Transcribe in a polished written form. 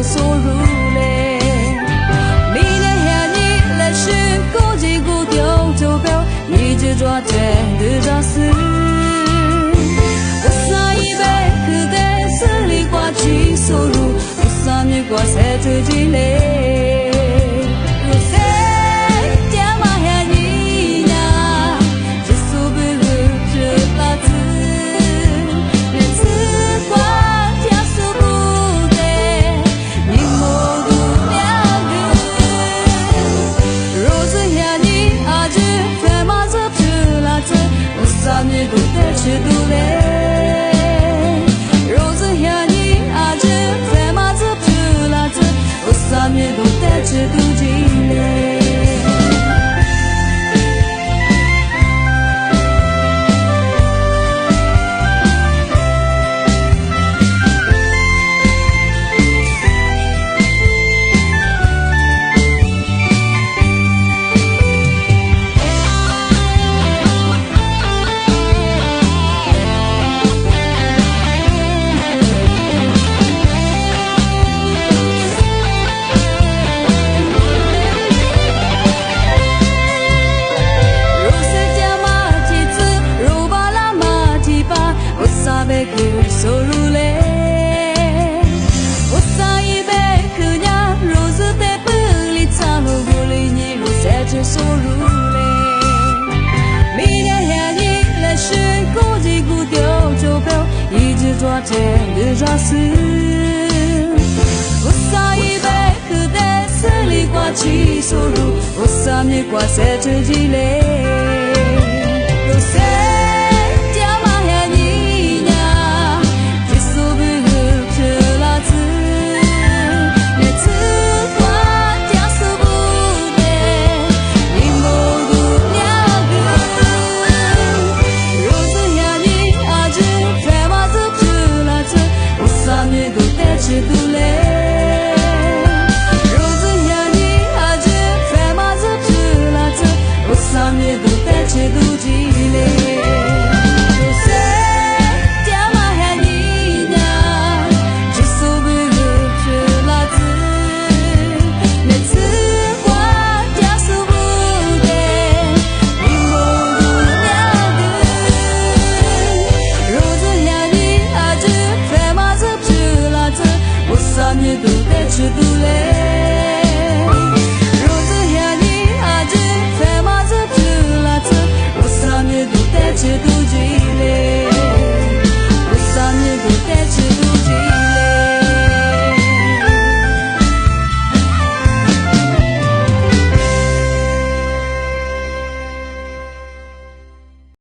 收入嘞。明年下你来是估计估丢就标，一直抓着的扎死。我上一辈可得是里挂起收入，我上面挂在自己嘞。 是杜嘞，肉子下你阿子在马子不拉子，我三面都带着杜吉嘞。 收入嘞，我上一辈可娘肉子在本里藏了屋里年入三只收入嘞。明年下你来是估计估丢就标，一直抓着的抓死。我上一辈可在市里挂起收入，我上面挂三只鸡嘞。